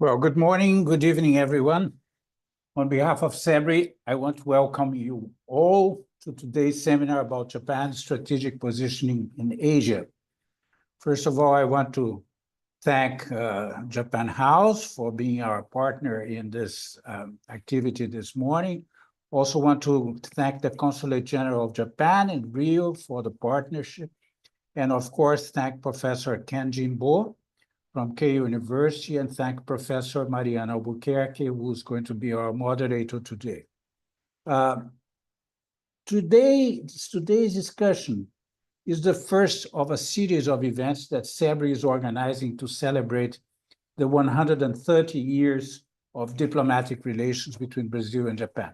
Well, good morning, good evening, everyone. On behalf of CEBRI, I want to welcome you all to today's seminar about Japan's strategic positioning in Asia. First of all, I want to thank Japan House for being our partner in this activity this morning. Also want to thank the Consulate General of Japan in Rio for the partnership. And of course, thank Professor Ken Jimbo from Keio University, and thank Professor Marianna Albuquerque, who's going to be our moderator today. Today's discussion is the first of a series of events that CEBRI is organizing to celebrate the 130 years of diplomatic relations between Brazil and Japan.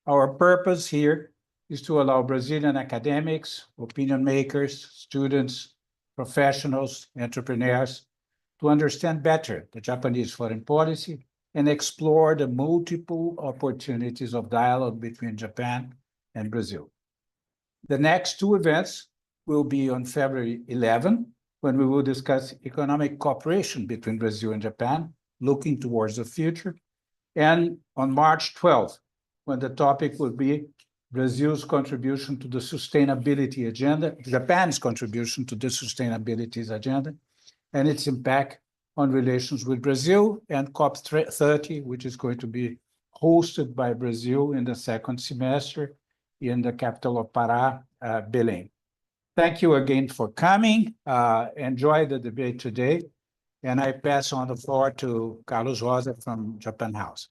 Our purpose here is to allow Brazilian academics, opinion makers, students, professionals, entrepreneurs to understand better the Japanese foreign policy and explore the multiple opportunities of dialogue between Japan and Brazil. The next two events will be on February 11, when we will discuss economic cooperation between Brazil and Japan, looking towards the future, and on March 12, when the topic will be Brazil's contribution to the sustainability agenda, Japan's contribution to the sustainability agenda, and its impact on relations with Brazil, and COP30, which is going to be hosted by Brazil in the second semester in the capital of Pará, Belém. Thank you again for coming. Enjoy the debate today. And I pass on the floor to Carlos Rosa from Japan House.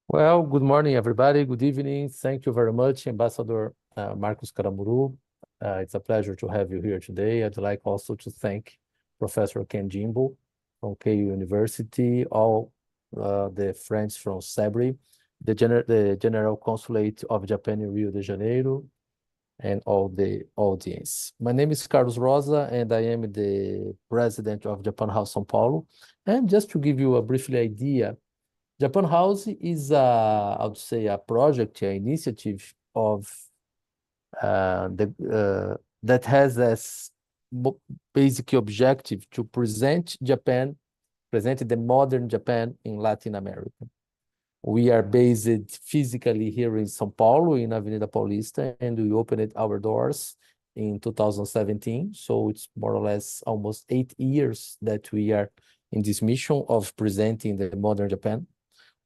Well, good morning, everybody. Good evening. Thank you very much, Ambassador Marcos Caramuru. It's a pleasure to have you here today. I'd like also to thank Professor Ken Jimbo from Keio University, all the friends from CEBRI, the General Consulate of Japan in Rio de Janeiro, and all the audience. My name is Carlos Rosa, and I am the president of Japan House São Paulo. And just to give you a brief idea, Japan House is, I would say, a project, an initiative of that has as basic objective to present the modern Japan in Latin America. We are based physically here in São Paulo, in Avenida Paulista, and we opened our doors in 2017. So it's more or less almost 8 years that we are in this mission of presenting the modern Japan.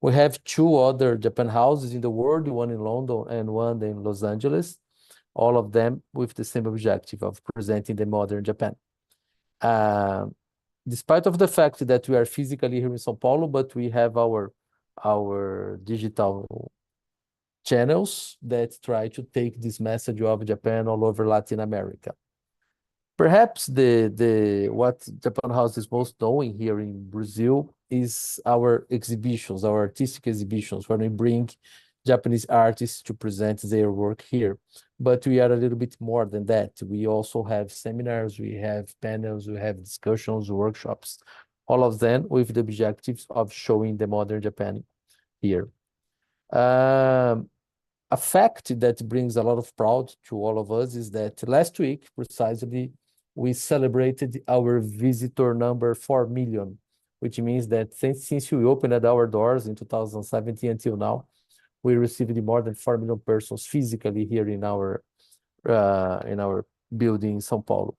We have 2 other Japan houses in the world, one in London and one in Los Angeles, all of them with the same objective of presenting the modern Japan. Despite of the fact that we are physically here in São Paulo, but we have our digital channels that try to take this message of Japan all over Latin America. Perhaps what Japan House is most known here in Brazil is our exhibitions, our artistic exhibitions, when we bring Japanese artists to present their work here. But we are a little bit more than that. We also have seminars, we have panels, we have discussions, workshops, all of them with the objectives of showing the modern Japan here. A fact that brings a lot of pride to all of us is that last week, precisely, we celebrated our visitor number 4 million, which means that since we opened our doors in 2017 until now, we received more than 4 million persons physically here in our building in São Paulo.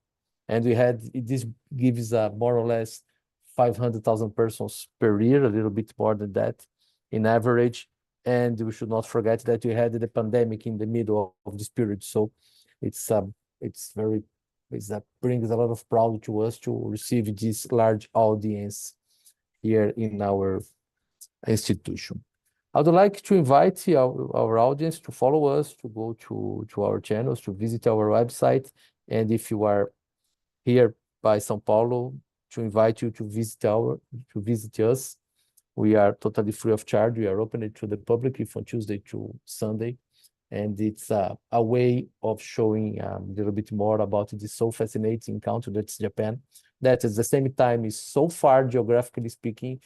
And this gives more or less 500,000 persons per year, a little bit more than that in average. And we should not forget that we had the pandemic in the middle of this period. So it's that brings a lot of pride to us to receive this large audience here in our institution. I would like to invite our audience to follow us, to go to our channels, to visit our website. And if you are here by São Paulo, to invite you to visit us. We are totally free of charge. We are open to the public from Tuesday to Sunday. And it's a way of showing a little bit more about this so fascinating country that's Japan. That at the same time is so far geographically speaking,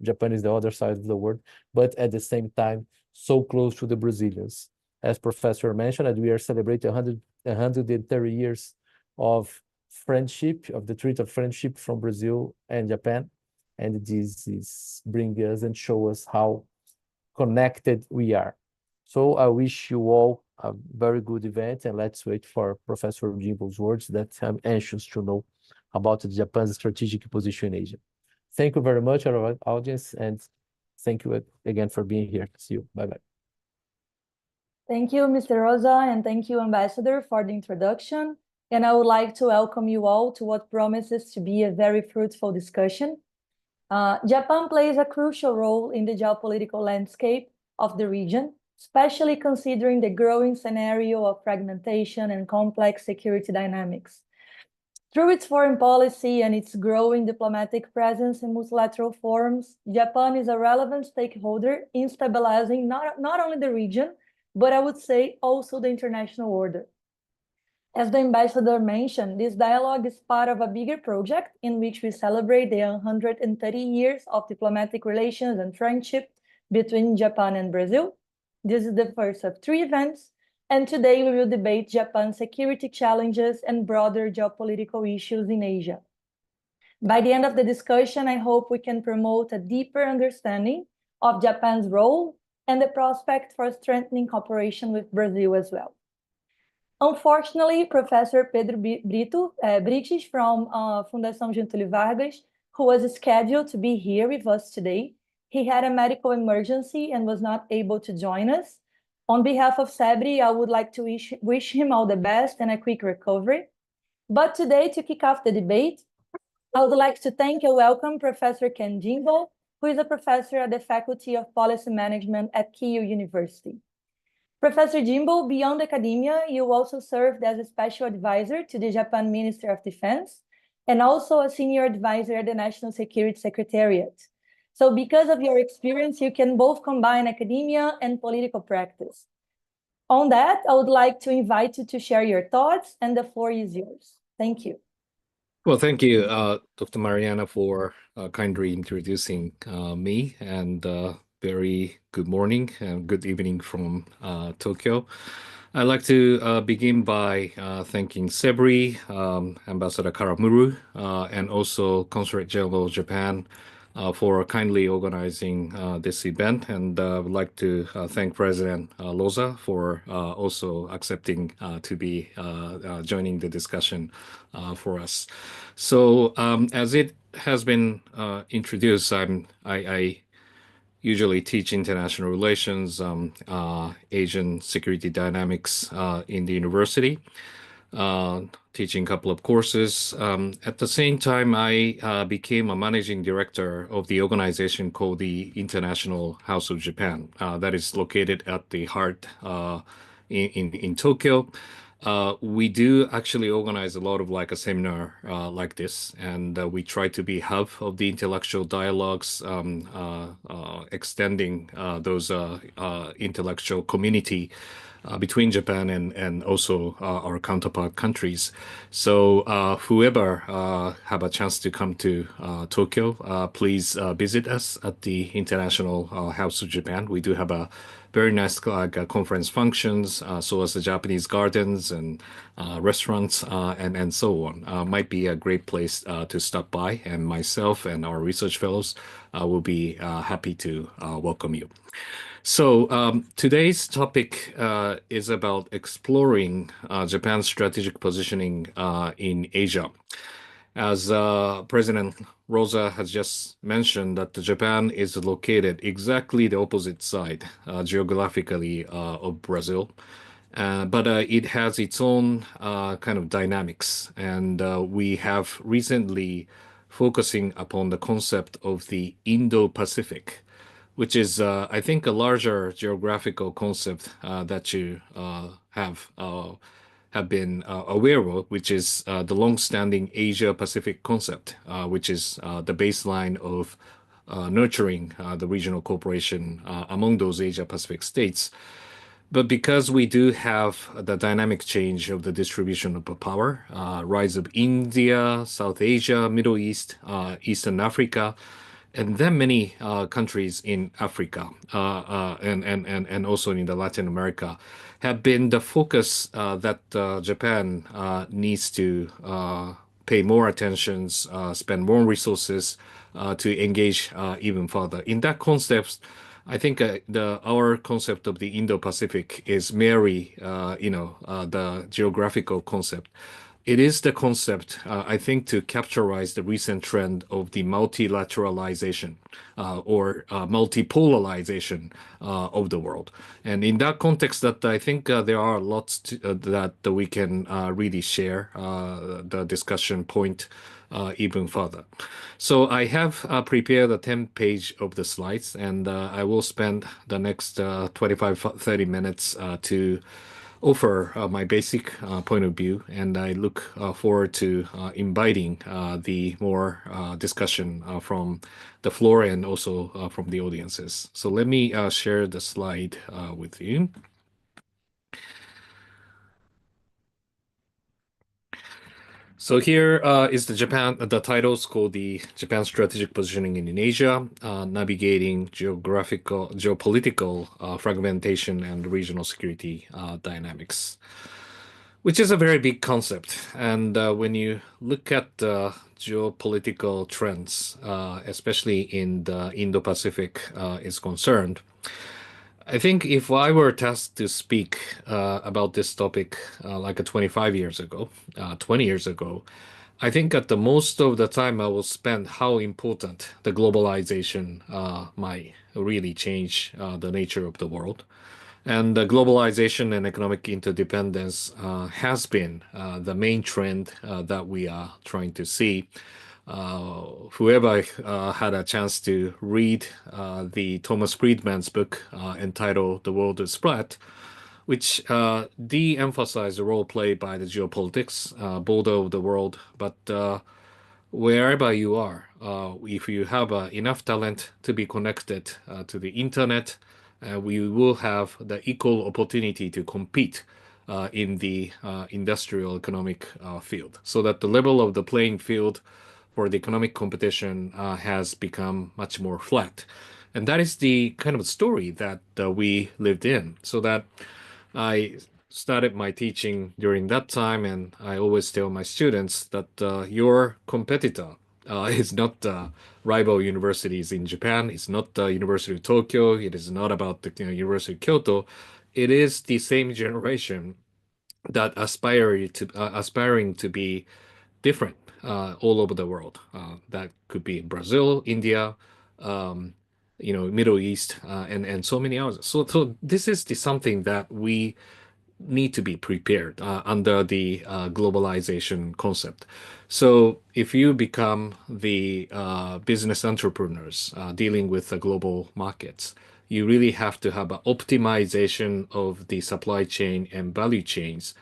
Japan is the other side of the world, but at the same time, so close to the Brazilians. As Professor mentioned, we are celebrating 130 years of friendship, of the treaty of friendship from Brazil and Japan. And this is bring us and show us how connected we are. So I wish you all a very good event, and let's wait for Professor Jimble's words that I'm anxious to know about Japan's strategic position in Asia. Thank you very much, our audience, and thank you again for being here. See you. Bye-bye. Thank you, Mr. Rosa, and thank you, Ambassador, for the introduction. And I would like to welcome you all to what promises to be a very fruitful discussion. Japan plays a crucial role in the geopolitical landscape of the region, especially considering the growing scenario of fragmentation and complex security dynamics. Through its foreign policy and its growing diplomatic presence in multilateral forums, Japan is a relevant stakeholder in stabilizing not only the region, but I would say also the international order. As the ambassador mentioned, this dialogue is part of a bigger project in which we celebrate the 130 years of diplomatic relations and friendship between Japan and Brazil. This is the first of 3 events, and today we will debate Japan's security challenges and broader geopolitical issues in Asia. By the end of the discussion, I hope we can promote a deeper understanding of Japan's role and the prospect for strengthening cooperation with Brazil as well. Unfortunately, Professor Pedro Brites from Fundação Getúlio Vargas, who was scheduled to be here with us today, he had a medical emergency and was not able to join us. On behalf of CEBRI, I would like to wish him all the best and a quick recovery. But today, to kick off the debate, I would like to thank and welcome Professor Ken Jimbo, who is a professor at the Faculty of Policy Management at Keio University. Professor Jimbo, beyond academia, you also served as a special advisor to the Japan Minister of Defense and also a senior advisor at the National Security Secretariat. So because of your experience, you can both combine academia and political practice. On that, I would like to invite you to share your thoughts, and the floor is yours. Thank you. Well, thank you, Dr. Marianna, for kindly introducing me, and very good morning and good evening from Tokyo. I'd like to begin by thanking CEBRI, Ambassador Karamuru, and also Consulate General of Japan for kindly organizing this event. And I would like to thank President Loza for also accepting to be joining the discussion for us. So as it has been introduced, I usually teach international relations, Asian security dynamics in the university, teaching a couple of courses. At the same time, I became a managing director of the organization called the International House of Japan, that is located at the heart in Tokyo. We do actually organize a lot of like a seminar like this, and we try to be hub of the intellectual dialogues, extending those intellectual community between Japan and also our counterpart countries. So whoever have a chance to come to Tokyo, please visit us at the International House of Japan. We do have a very nice conference functions, so as the Japanese gardens and restaurants and so on. Might be a great place to stop by, and myself and our research fellows will be happy to welcome you. So today's topic is about exploring Japan's strategic positioning in Asia. As President Rosa has just mentioned, that Japan is located exactly the opposite side geographically of Brazil. But it has its own kind of dynamics. And we have recently focusing upon the concept of the Indo-Pacific, which is, I think, a larger geographical concept that you have been aware of, which is the long-standing Asia-Pacific concept, which is the baseline of nurturing the regional cooperation among those Asia-Pacific states. But because we do have the dynamic change of the distribution of power, rise of India, South Asia, Middle East, Eastern Africa, and then many countries in Africa and also in the Latin America have been the focus that Japan needs to pay more attention, spend more resources to engage even further. In that concept, I think our concept of the Indo-Pacific is merely, the geographical concept. It is the concept, I think, to capitalize the recent trend of the multilateralization or multipolarization of the world. And in that context, that I think there are lots that we can really share the discussion point even further. So I have prepared a 10-page of the slides, and I will spend the next 25-30 minutes to offer my basic point of view, and I look forward to inviting the more discussion from the floor and also from the audiences. So let me share the slide with you. So here is the titles called the Japan Strategic Positioning in Asia, Navigating Geopolitical Fragmentation and Regional Security Dynamics, which is a very big concept. And when you look at geopolitical trends, especially in the Indo-Pacific is concerned, I think if I were tasked to speak about this topic like 25 years ago, 20 years ago, I think at the most of the time I will spend how important the globalization might really change the nature of the world. And the globalization and economic interdependence has been the main trend that we are trying to see. Whoever had a chance to read the Thomas Friedman's book entitled The World is Flat, which de-emphasized the role played by the geopolitics, border of the world, but wherever you are, if you have enough talent to be connected to the internet, we will have the equal opportunity to compete in the industrial economic field, so that the level of the playing field for the economic competition has become much more flat. And that is the kind of story that we lived in. So that I started my teaching during that time, and I always tell my students that your competitor is not rival universities in Japan. It's not the University of Tokyo. It is not about the University of Kyoto. It is the same generation that aspiring to be different all over the world. That could be Brazil, India, Middle East, and so many others. So this is something that we need to be prepared under the globalization concept. So if you become the business entrepreneurs dealing with the global markets, you really have to have an optimization of the supply chain and value chains,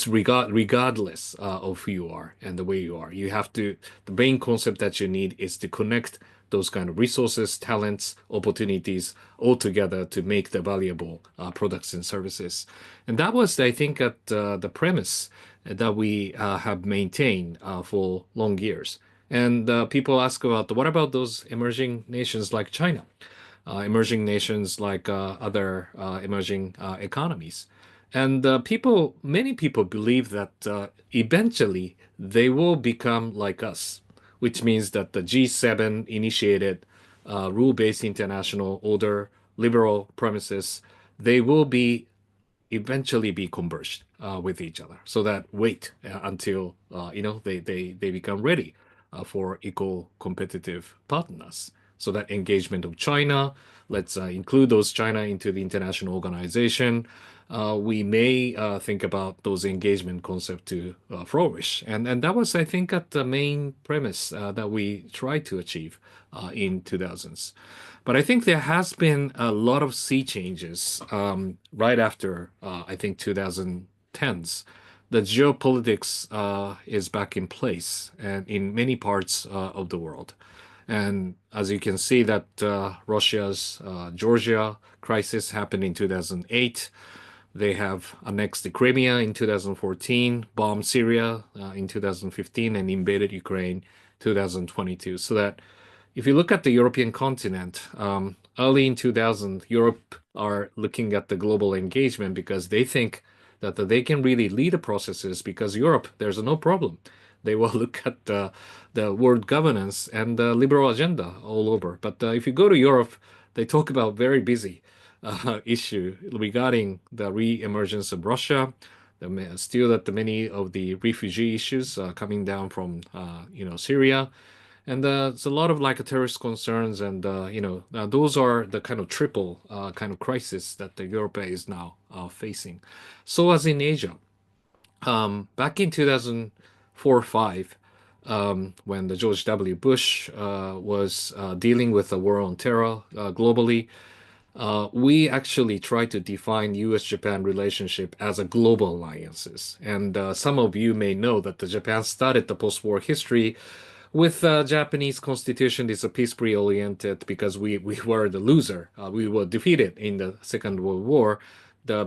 regardless of who you are and the way you are. The main concept that you need is to connect those kind of resources, talents, opportunities all together to make the valuable products and services. And that was, I think, at the premise that we have maintained for long years. And people ask about, what about those emerging nations like China, emerging nations like other emerging economies? And many people believe that eventually they will become like us, which means that the G7 initiated rule-based international order, liberal premises, they will eventually be converged with each other, so that wait until they become ready for equal competitive partners. So that engagement of China, let's include those China into the international organization. We may think about those engagement concept to flourish. And that was, I think, at the main premise that we tried to achieve in 2000s. But I think there has been a lot of sea changes right after, I think, 2010s. The geopolitics is back in place and in many parts of the world. And as you can see that Russia's Georgia crisis happened in 2008. They have annexed the Crimea in 2014, bombed Syria in 2015, and invaded Ukraine 2022. So that if you look at the European continent, early in 2000, Europe are looking at the global engagement because they think that they can really lead the processes, because Europe, there's no problem. They will look at the world governance and the liberal agenda all over. But if you go to Europe, they talk about very busy issue regarding the re-emergence of Russia, still that many of the refugee issues coming down from Syria, and it's a lot of like terrorist concerns, and those are the kind of triple kind of crisis that the Europe is now facing. So as in Asia, back in 2004-5, when the George W. Bush was dealing with the war on terror globally, we actually tried to define U.S.-Japan relationship as a global alliances. And some of you may know that the Japan started the post-war history with Japanese constitution is a peace oriented because we were the loser. We were defeated in the Second World War. The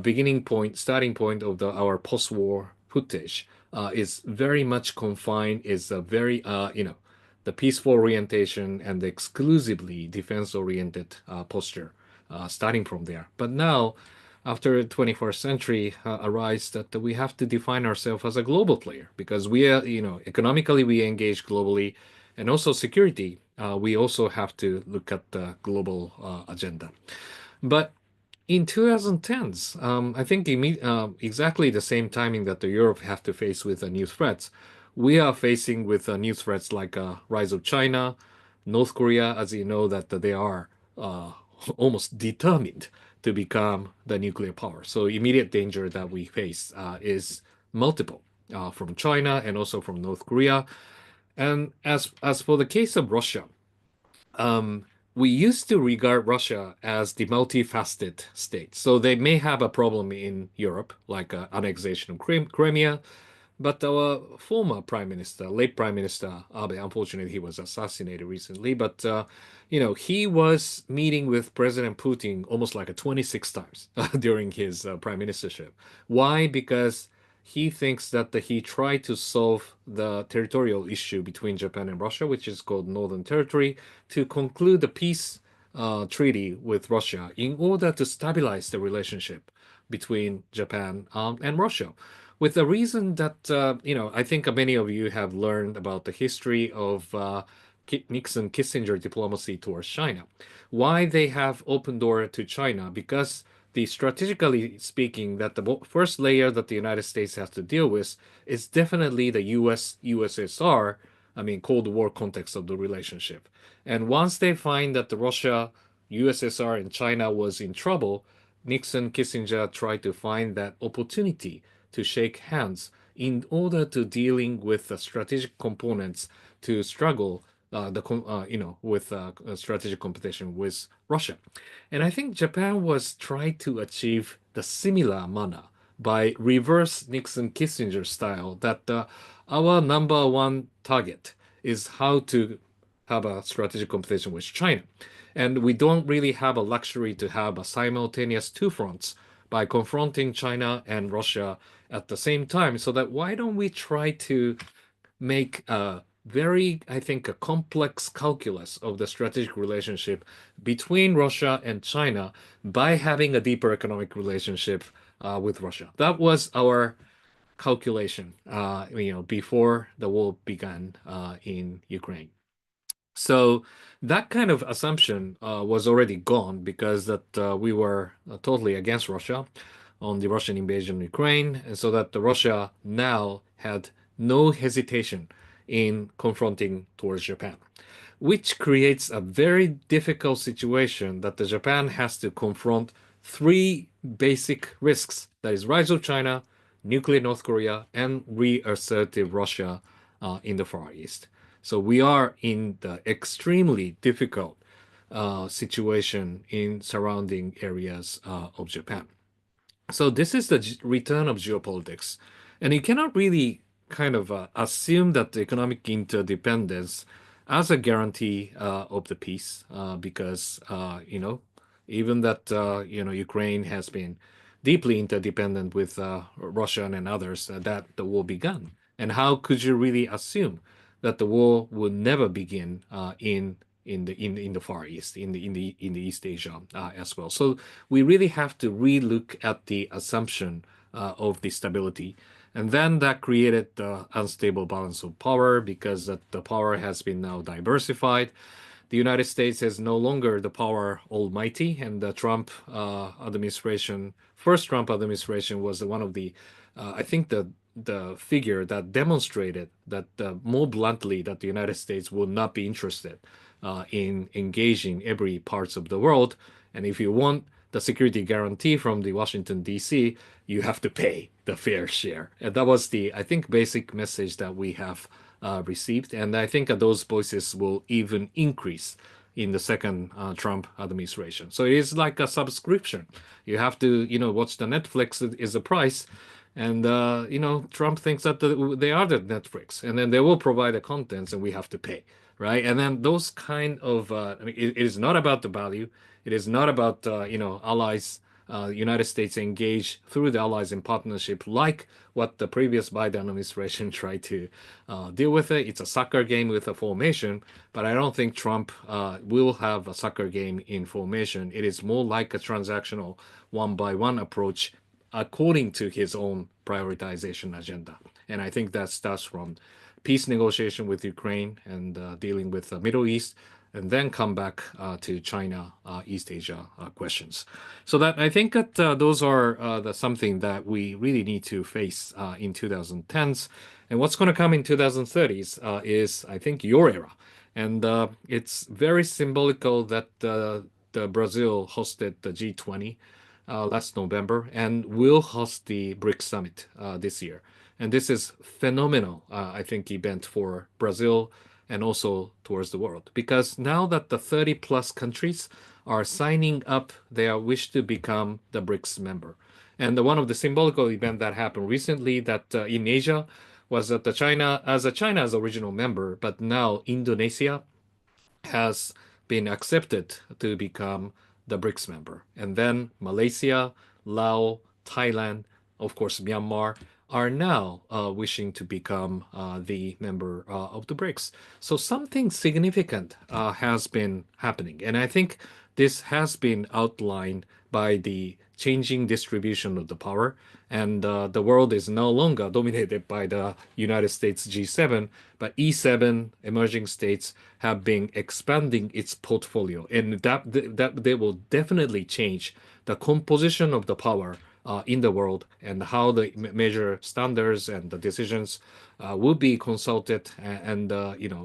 starting point of our post-war footage is very much confined, is a very, the peaceful orientation and the exclusively defense-oriented posture. Starting from there. But now, after the 21st century arise, that we have to define ourselves as a global player, because we are, economically we engage globally, and also security, we also have to look at the global agenda. But in 2010s, I think exactly the same timing that the Europe have to face with new threats, we are facing with new threats like rise of China, North Korea, as you know, that they are almost determined to become the nuclear power. So immediate danger that we face is multiple from China and also from North Korea. And as for the case of Russia, we used to regard Russia as the multifaceted state. So they may have a problem in Europe, like annexation of Crimea. But our former prime minister, late prime minister Abe, unfortunately, he was assassinated recently. But he was meeting with President Putin almost like 26 times during his prime ministership. Why? Because he thinks that he tried to solve the territorial issue between Japan and Russia, which is called Northern Territory, to conclude the peace treaty with Russia in order to stabilize the relationship between Japan and Russia. With the reason that, I think many of you have learned about the history of Nixon-Kissinger diplomacy towards China. Why they have open door to China? Because strategically speaking, that the first layer that the United States has to deal with is definitely the USSR, Cold War context of the relationship. And once they find that the Russia, USSR, and China was in trouble, Nixon, Kissinger tried to find that opportunity to shake hands in order to dealing with the strategic components to struggle with strategic competition with Russia. And I think Japan was trying to achieve the similar manner by reverse Nixon-Kissinger style, that our number one target is how to have a strategic competition with China. And we don't really have a luxury to have a simultaneous two fronts by confronting China and Russia at the same time. So that why don't we try to make a very, I think, a complex calculus of the strategic relationship between Russia and China by having a deeper economic relationship with Russia. That was our calculation, before the war began in Ukraine. So that kind of assumption was already gone, because that we were totally against Russia on the Russian invasion of Ukraine, and so that Russia now had no hesitation in confronting towards Japan, which creates a very difficult situation that the Japan has to confront three basic risks. That is rise of China, nuclear North Korea, and reassertive Russia in the Far East. So we are in the extremely difficult situation in surrounding areas of Japan. So this is the return of geopolitics. And you cannot really kind of assume that the economic interdependence as a guarantee of the peace, because, even that, Ukraine has been deeply interdependent with Russia and others, that the war began. And how could you really assume that the war would never begin in the Far East, in the East Asia as well? So we really have to relook at the assumption of the stability, and then that created the unstable balance of power because the power has been now diversified. The United States is no longer the power almighty, and the Trump administration, first Trump administration, was one of the, I think the figure that demonstrated that more bluntly that the United States would not be interested in engaging every parts of the world. And if you want the security guarantee from the Washington, D.C., you have to pay the fair share. And that was the, I think, basic message that we have received. And I think those voices will even increase in the second Trump administration. So it is like a subscription. You have to, watch the Netflix is the price. And, Trump thinks that they are the Netflix. And then they will provide the contents and we have to pay, right? And then those kind of, it is not about the value. It is not about, allies. United States engage through the allies in partnership, like what the previous Biden administration tried to deal with it. It's a soccer game with a formation, but I don't think Trump will have a soccer game in formation. It is more like a transactional one-by-one approach according to his own prioritization agenda. And I think that starts from peace negotiation with Ukraine and dealing with the Middle East, and then come back to China, East Asia questions. So that I think that those are something that we really need to face in 2010s. And what's going to come in 2030s is, I think, your era. And it's very symbolical that the Brazil hosted the G20 last November and will host the BRICS summit this year. And this is phenomenal, I think, event for Brazil and also towards the world, because now that the 30 plus countries are signing up their wish to become the BRICS member. And one of the symbolical events that happened recently that in Asia was that China as original member, but now Indonesia has been accepted to become the BRICS member. And then Malaysia, Laos, Thailand, of course, Myanmar, are now wishing to become the member of the BRICS. So something significant has been happening. And I think this has been outlined by the changing distribution of the power. And the world is no longer dominated by the United States G7, but E7 emerging states have been expanding its portfolio. And that they will definitely change the composition of the power in the world, and how the measure standards and the decisions will be consulted and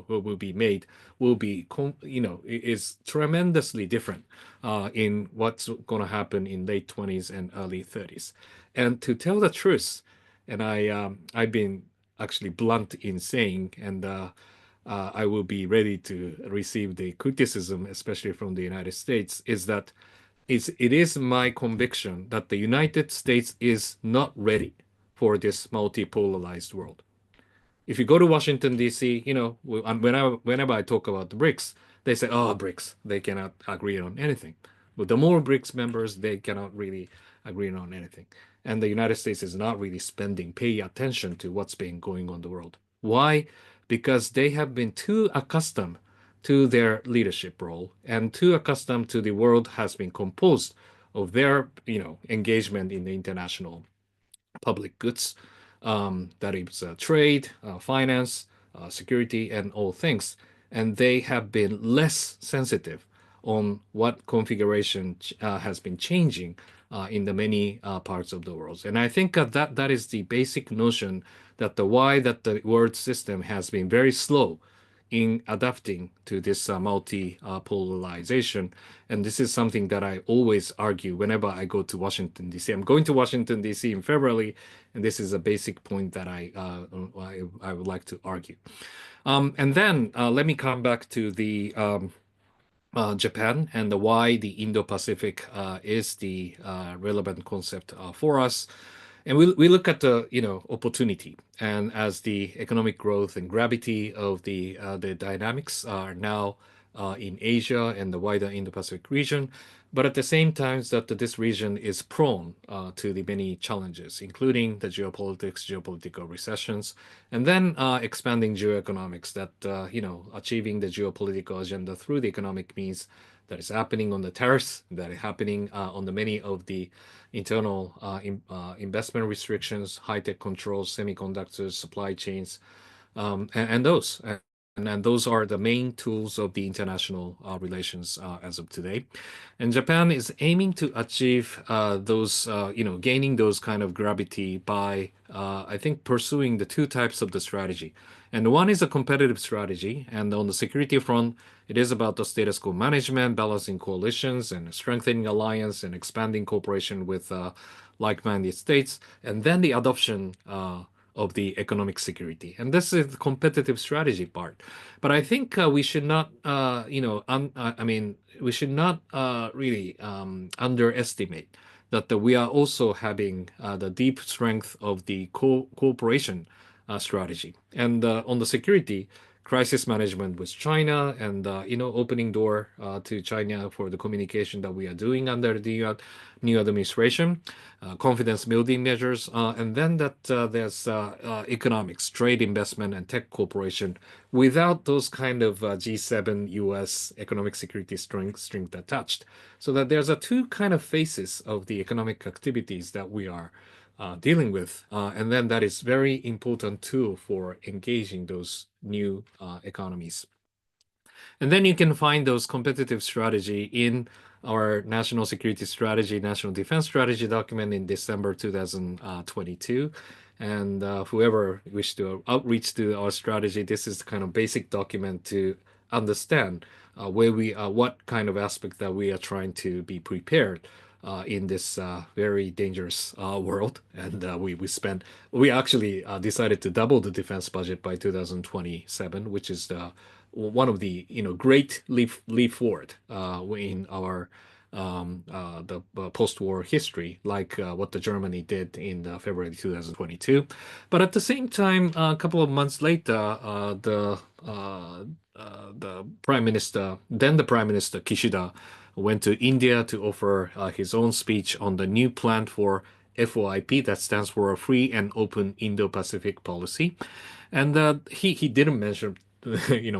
will be made will be is tremendously different in what's going to happen in late 20s and early 30s. And to tell the truth, and I've been actually blunt in saying, and I will be ready to receive the criticism, especially from the United States, is that it is my conviction that the United States is not ready for this multipolarized world. If you go to Washington, D.C., whenever I talk about the BRICS, they say, oh, BRICS, they cannot agree on anything. But the more BRICS members, they cannot really agree on anything. And the United States is not really paying attention to what's been going on in the world. Why? Because they have been too accustomed to their leadership role and too accustomed to the world has been composed of their, engagement in the international public goods, that is trade, finance, security, and all things. And they have been less sensitive on what configuration has been changing in the many parts of the world. And I think that is the basic notion that why that the world system has been very slow in adapting to this multi-polarization. And this is something that I always argue whenever I go to Washington, D.C. I'm going to Washington, D.C. in February, and this is a basic point that I would like to argue. And then let me come back to the Japan and why the Indo-Pacific is the relevant concept for us. And we look at the opportunity, and as the economic growth and gravity of the dynamics are now in Asia and the wider Indo-Pacific region, but at the same time that this region is prone to the many challenges, including the geopolitical recessions, and then expanding geoeconomics that achieving the geopolitical agenda through the economic means that is happening on the tariffs, that is happening on the many of the internal investment restrictions, high-tech controls, semiconductors, supply chains, and those. And those are the main tools of the international relations as of today. And Japan is aiming to achieve those, gaining those kind of gravity by, I think, pursuing the two types of the strategy. And one is a competitive strategy. And on the security front, it is about the status quo management, balancing coalitions, and strengthening alliance and expanding cooperation with like-minded states. And then the adoption of the economic security. And this is the competitive strategy part. But I think we should not, we should not really underestimate that we are also having the deep strength of the cooperation strategy. And on the security, crisis management with China and, opening door to China for the communication that we are doing under the new administration, confidence building measures, and then that there's economics, trade, investment, and tech cooperation without those kind of G7 US economic security strength attached. So that there's two kind of phases of the economic activities that we are dealing with. And then that is very important tool for engaging those new economies. And then you can find those competitive strategy in our National Security Strategy, National Defense Strategy document in December 2022. And whoever wish to outreach to our strategy, this is the kind of basic document to understand where we are, what kind of aspect that we are trying to be prepared in this very dangerous world. And we actually decided to double the defense budget by 2027, which is one of the great leap forward in our the post-war history, like what the Germany did in February 2022. But at the same time, a couple of months later, the Prime Minister Kishida went to India to offer his own speech on the new plan for FOIP, that stands for a Free and Open Indo-Pacific Policy. And he didn't mention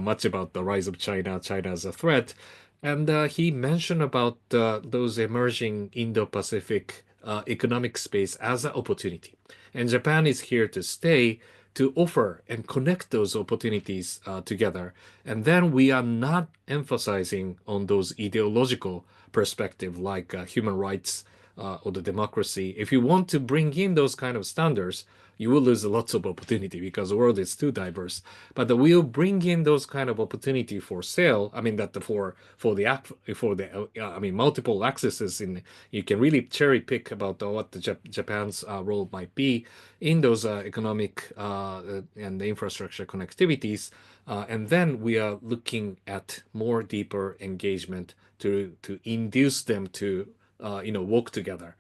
much about the rise of China as a threat. And he mentioned about those emerging Indo-Pacific economic space as an opportunity. And Japan is here to stay to offer and connect those opportunities together. And then we are not emphasizing on those ideological perspective like human rights or the democracy. If you want to bring in those kind of standards, you will lose lots of opportunity because the world is too diverse. But we'll bring in those kind of opportunity for sale. I mean that for the multiple accesses in, you can really cherry pick about what the Japan's role might be in those economic and the infrastructure connectivities. And then we are looking at more deeper engagement to induce them to work together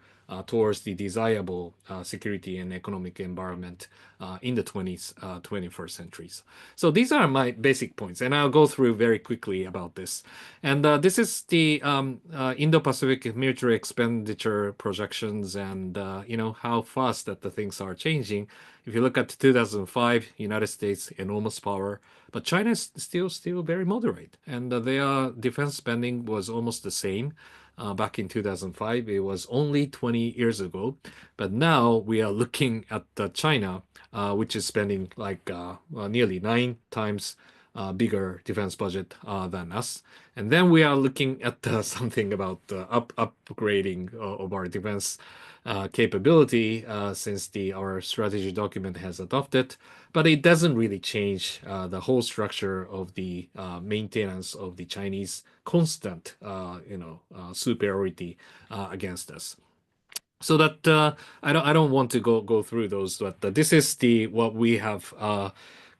towards the desirable security and economic environment in the 21st centuries. So these are my basic points, and I'll go through very quickly about this. And this is the Indo-Pacific military expenditure projections and how fast that the things are changing. If you look at 2005, United States, enormous power, but China is still very moderate, and their defense spending was almost the same. Back in 2005, it was only 20 years ago. But now we are looking at China, which is spending like nearly 9 times bigger defense budget than us. And then we are looking at something about upgrading of our defense capability since our strategy document has adopted, but it doesn't really change the whole structure of the maintenance of the Chinese constant, superiority against us. So that I don't want to go through those, but this is what we have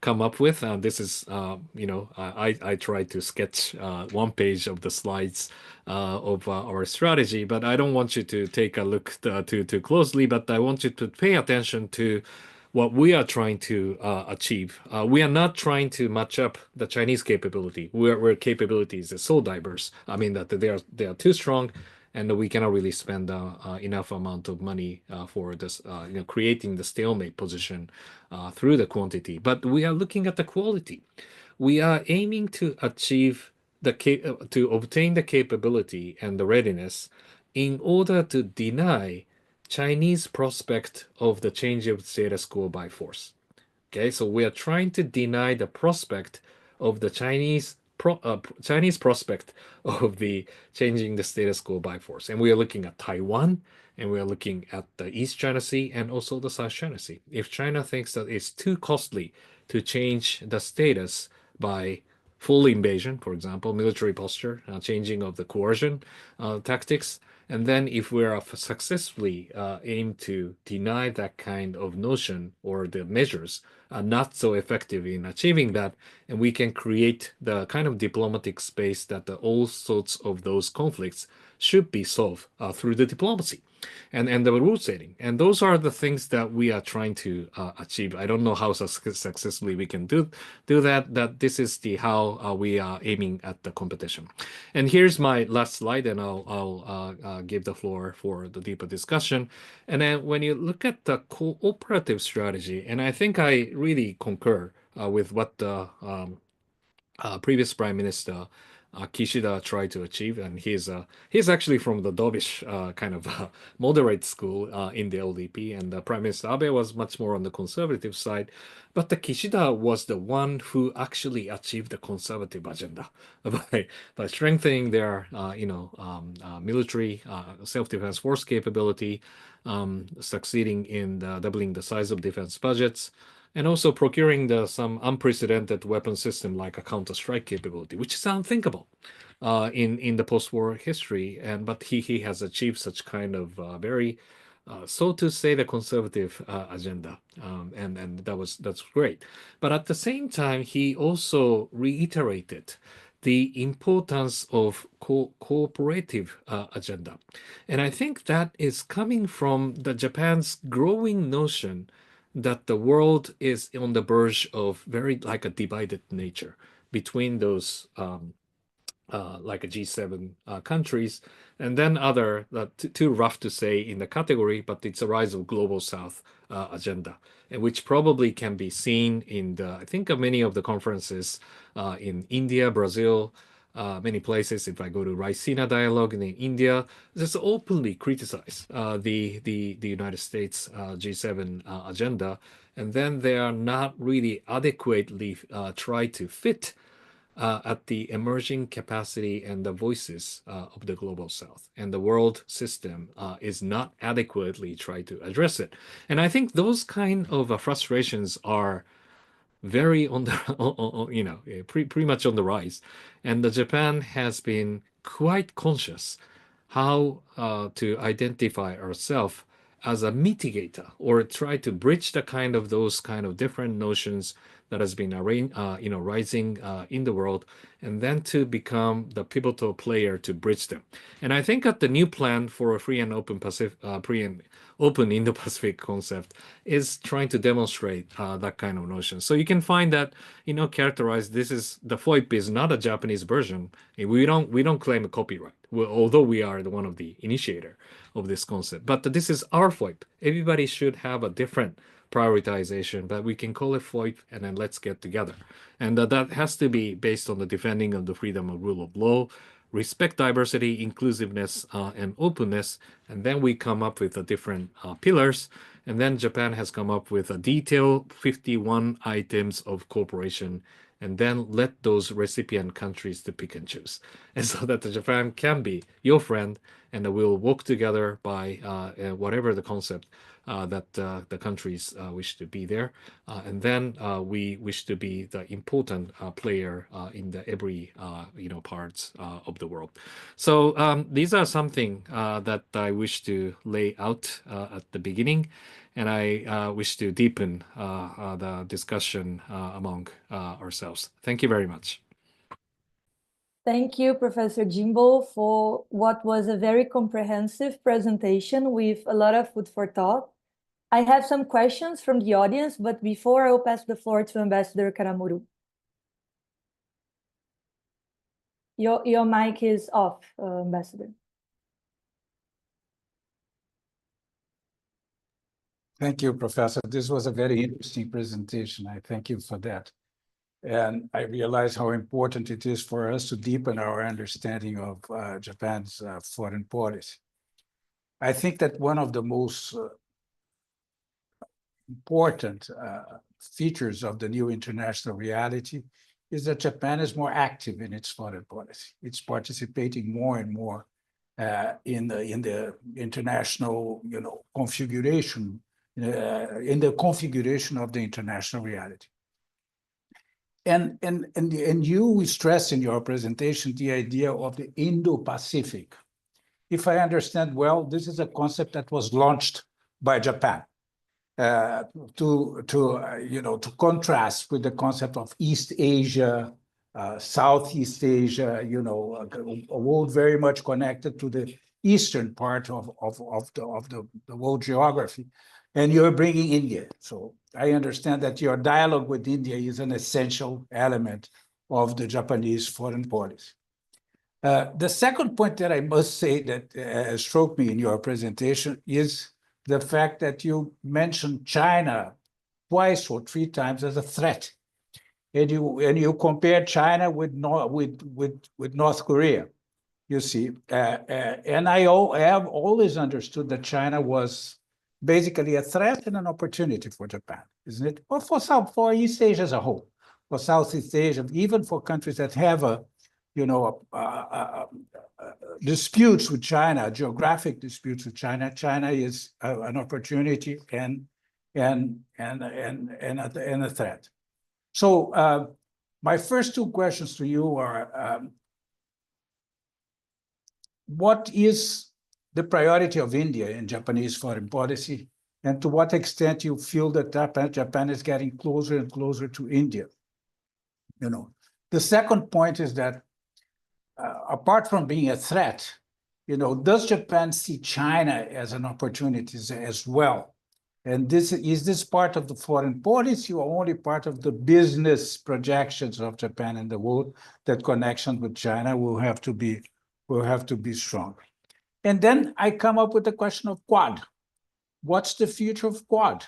come up with. This is I tried to sketch one page of the slides of our strategy, but I don't want you to take a look too closely. But I want you to pay attention to what we are trying to achieve. We are not trying to match up the Chinese capability, where capabilities is so diverse. I mean that they are too strong, and we cannot really spend enough amount of money for this, creating the stalemate position through the quantity. But we are looking at the quality. We are aiming to achieve to obtain the capability and the readiness in order to deny Chinese prospect of the change of status quo by force. Okay, so we are trying to deny the prospect of the Chinese prospect of the changing the status quo by force. And we are looking at Taiwan, and we are looking at the East China Sea and also the South China Sea. If China thinks that it's too costly to change the status by full invasion, for example, military posture, changing of the coercion tactics, and then if we are successfully aim to deny that kind of notion or the measures are not so effective in achieving that, and we can create the kind of diplomatic space that all sorts of those conflicts should be solved through the diplomacy and the rule setting. And those are the things that we are trying to achieve. I don't know how successfully we can do that. That this is how we are aiming at the competition. And here's my last slide, and I'll give the floor for the deeper discussion. And then when you look at the cooperative strategy, and I think I really concur with what the previous Prime Minister Kishida tried to achieve, and he's actually from the dovish kind of moderate school in the LDP, and Prime Minister Abe was much more on the conservative side. But the Kishida was the one who actually achieved the conservative agenda by strengthening their military self-defense force capability, succeeding in doubling the size of defense budgets, and also procuring some unprecedented weapon system like a counter-strike capability, which is unthinkable in the post-war history. But he has achieved such kind of very, so to say, the conservative agenda, and that's great. But at the same time, he also reiterated the importance of cooperative agenda, and I think that is coming from Japan's growing notion that the world is on the verge of very like a divided nature between those like a G7 countries, and then other too rough to say in the category, but it's a rise of global South agenda, and which probably can be seen in I think many of the conferences in India, Brazil, many places. If I go to Raisina Dialogue in India, just openly criticize the United States G7 agenda, and then they are not really adequately try to fit at the emerging capacity and the voices of the global South, and the world system is not adequately try to address it. And I think those kind of frustrations are very on the pretty much on the rise, and Japan has been quite conscious how to identify ourselves as a mitigator or try to bridge those kind of different notions that has been rising in the world, and then to become the pivotal player to bridge them. And I think that the new plan for a free and open open Indo-Pacific concept is trying to demonstrate that kind of notion. So you can find that, characterized, this is the FOIP is not a Japanese version. We don't claim a copyright, although we are one of the initiator of this concept. But this is our FOIP. Everybody should have a different prioritization, but we can call it FOIP, and then let's get together. And that has to be based on the defending of the freedom of rule of law, respect diversity, inclusiveness, and openness. And then we come up with the different pillars. And then Japan has come up with a detailed 51 items of cooperation, and then let those recipient countries to pick and choose. And so that Japan can be your friend, and we'll work together by whatever the concept that the countries wish to be there. And then we wish to be the important player in the every parts of the world. So these are something that I wish to lay out at the beginning, and I wish to deepen the discussion among ourselves. Thank you very much. Thank you, Professor Jimbo, for what was a very comprehensive presentation with a lot of food for thought. I have some questions from the audience, but before I will pass the floor to Ambassador Karamuru. Your mic is off, Ambassador. Thank you, Professor. This was a very interesting presentation. I thank you for that. And I realize how important it is for us to deepen our understanding of Japan's foreign policy. I think that one of the most important features of the new international reality is that Japan is more active in its foreign policy. It's participating more and more in the international, configuration, in the configuration of the international reality. And you stress in your presentation the idea of the Indo-Pacific. If I understand well, this is a concept that was launched by Japan to contrast with the concept of East Asia, Southeast Asia, a world very much connected to the eastern part of the world geography. And you're bringing India. So I understand that your dialogue with India is an essential element of the Japanese foreign policy. The second point that I must say that struck me in your presentation is the fact that you mentioned China twice or three times as a threat. And you compare China with North Korea, you see. And I have always understood that China was basically a threat and an opportunity for Japan, isn't it? Or for East Asia as a whole, for Southeast Asia, even for countries that have disputes with China, geographic disputes with China. China is an opportunity and a threat. So my first two questions to you are: what is the priority of India in Japanese foreign policy, and to what extent you feel that Japan is getting closer and closer to India? The second point is that apart from being a threat, does Japan see China as an opportunity as well? And is this part of the foreign policy or only part of the business projections of Japan and the world, that connection with China will have to be strong? And then I come up with the question of Quad. What's the future of Quad?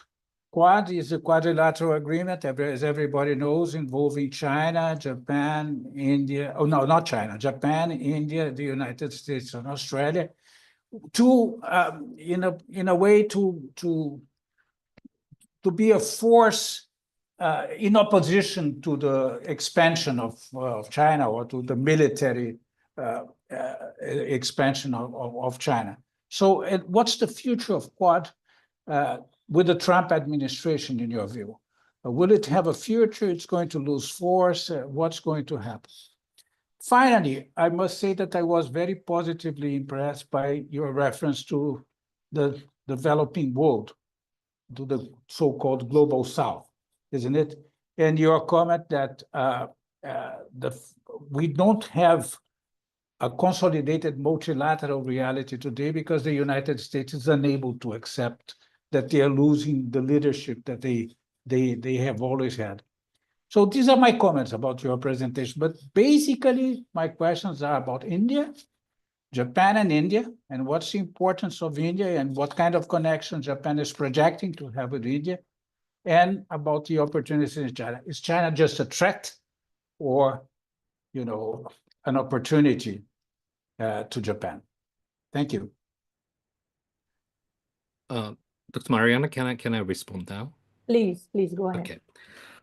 Quad is a quadrilateral agreement, as everybody knows, involving China, Japan, India. Oh, no, not China. Japan, India, the United States, and Australia, to in a way to be a force in opposition to the expansion of China, or to the military expansion of China. So what's the future of Quad with the Trump administration, in your view? Will it have a future? It's going to lose force? What's going to happen? Finally, I must say that I was very positively impressed by your reference to the developing world, to the so-called Global South, isn't it? And your comment that we don't have a consolidated multilateral reality today because the United States is unable to accept that they are losing the leadership that they have always had. So these are my comments about your presentation. But basically, my questions are about India, Japan and India, and what's the importance of India and what kind of connection Japan is projecting to have with India, and about the opportunities in China. Is China just a threat or, an opportunity to Japan? Thank you. Dr. Marianna, can I respond now? Please go ahead. Okay.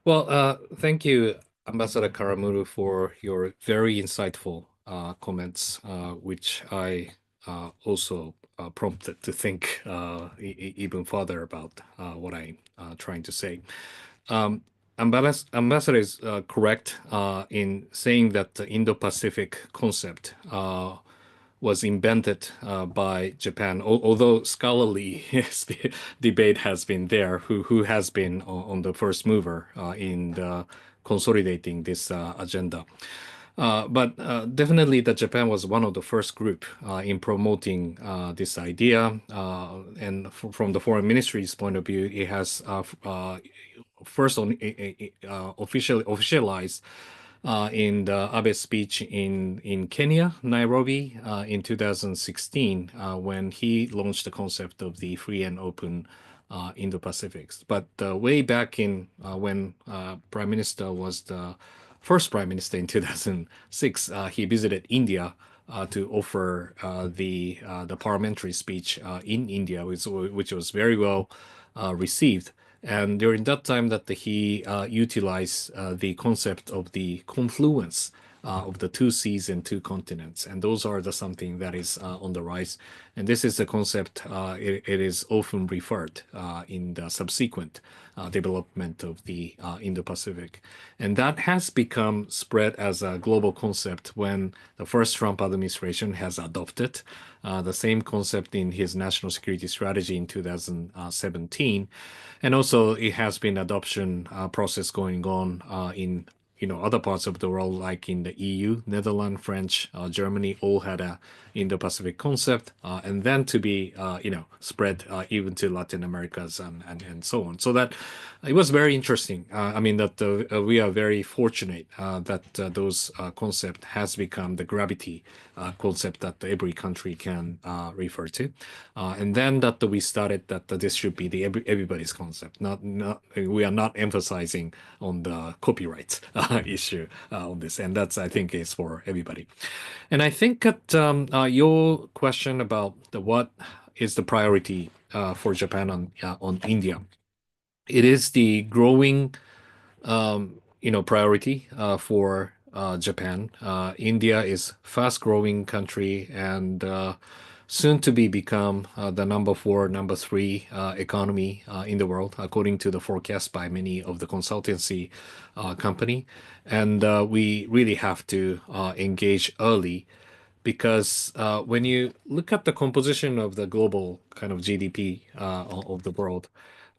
Well, thank you, Ambassador Karamuru, for your very insightful comments, which I also prompted to think even further about what I'm trying to say. Ambassador is correct in saying that the Indo-Pacific concept was invented by Japan, although scholarly debate has been there, who has been on the first mover in consolidating this agenda. But definitely that Japan was one of the first group in promoting this idea. And from the foreign ministry's point of view, it has first officialized in the Abe speech in Kenya, Nairobi, in 2016, when he launched the concept of the free and open Indo-Pacifics. But way back in when Prime Minister was the first Prime Minister in 2006, he visited India to offer the parliamentary speech in India, which was very well received. And during that time that he utilized the concept of the confluence of the two seas and two continents. And those are something that is on the rise. And this is a concept, it is often referred in the subsequent development of the Indo-Pacific. And that has become spread as a global concept when the first Trump administration has adopted the same concept in his national security strategy in 2017. And also it has been adoption process going on in other parts of the world, like in the EU, Netherlands, French, Germany, all had a Indo-Pacific concept, and then to be, spread even to Latin Americas and so on. So that it was very interesting. I mean, that we are very fortunate that those concept has become the gravity concept that every country can refer to. And then that we started that this should be the everybody's concept. We are not emphasizing on the copyright issue on this, and that's, I think, is for everybody. And I think that your question about what is the priority for Japan on India, it is the growing priority for Japan. India is fast-growing country and soon to become the number 4, number 3 economy in the world, according to the forecast by many of the consultancy company. And we really have to engage early, because when you look at the composition of the global kind of GDP of the world,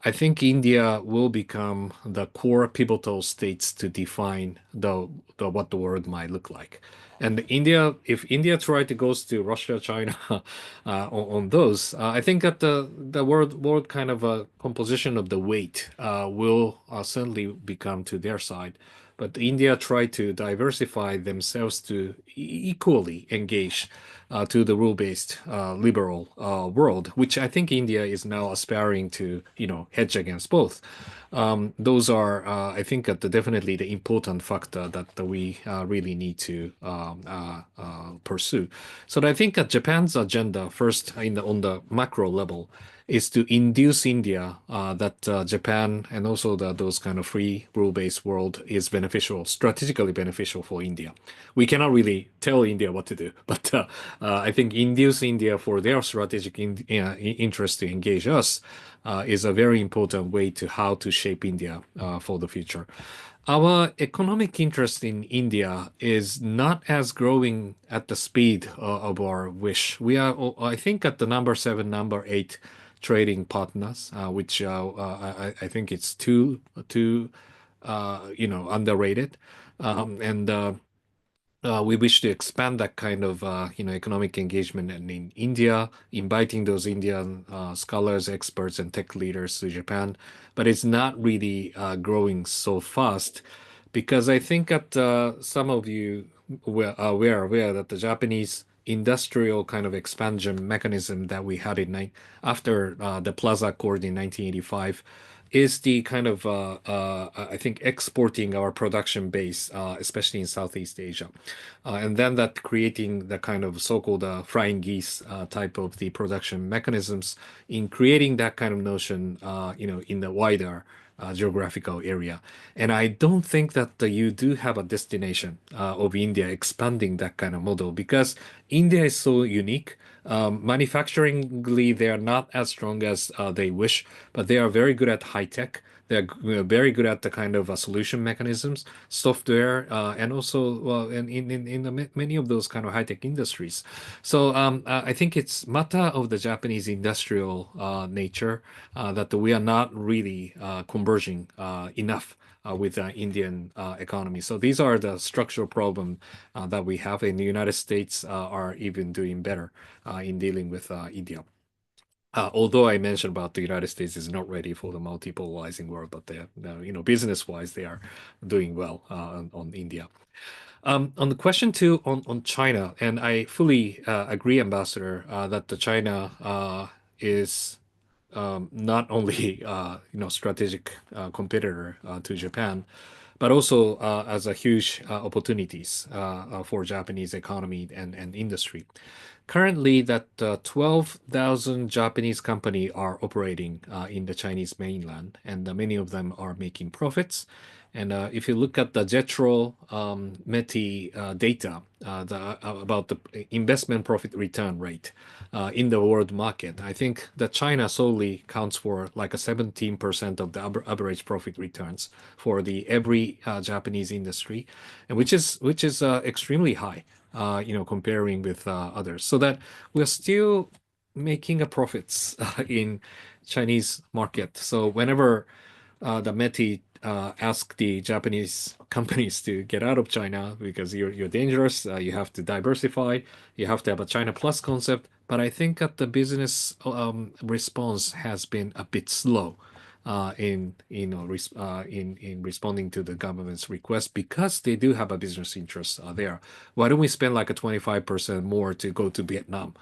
I think India will become the core pivotal states to define what the world might look like. And if India try to goes to Russia, China on those, I think that the world kind of composition of the weight will certainly become to their side. But India tried to diversify themselves to equally engage to the rule-based liberal world, which I think India is now aspiring to, hedge against both. Those are, I think, definitely the important factor that we really need to pursue. So I think that Japan's agenda, first on the macro level, is to induce India that Japan and also those kind of free rule-based world is beneficial, strategically beneficial for India. We cannot really tell India what to do, but I think induce India for their strategic interest to engage us is a very important way to how to shape India for the future. Our economic interest in India is not as growing at the speed of our wish. We are, I think, at the number 7, number 8 trading partners, which I think it's too underrated, and we wish to expand that kind of economic engagement in India, inviting those Indian scholars, experts, and tech leaders to Japan. But it's not really growing so fast, because I think that some of you are aware that the Japanese industrial kind of expansion mechanism that we had after the Plaza Accord in 1985 is the kind of, I think, exporting our production base, especially in Southeast Asia. And then that creating the kind of so-called flying geese type of the production mechanisms in creating that kind of notion, in the wider geographical area. And I don't think that you do have a destination of India expanding that kind of model, because India is so unique. Manufacturingly, they are not as strong as they wish, but they are very good at high tech. They're very good at the kind of solution mechanisms, software, and also in many of those kind of high tech industries. So I think it's matter of the Japanese industrial nature that we are not really converging enough with the Indian economy. So these are the structural problem that we have. In the United States are even doing better in dealing with India. Although I mentioned about the United States is not ready for the multipolarizing world, but they, business-wise, they are doing well on India. On the question two on China, and I fully agree, Ambassador, that the China is not only strategic competitor to Japan, but also as a huge opportunities for Japanese economy and industry. Currently, that 12,000 Japanese companies are operating in the Chinese mainland, and many of them are making profits. And if you look at the JETRO METI data about the investment profit return rate in the world market, I think that China solely counts for like a 17% of the average profit returns for the every Japanese industry, and which is extremely high, comparing with others. So that we're still making a profits in Chinese market. So whenever the METI ask the Japanese companies to get out of China because you're dangerous, you have to diversify, you have to have a China Plus concept. But I think that the business response has been a bit slow in responding to the government's request, because they do have a business interest there. Why don't we spend like a 25% more to go to Vietnam,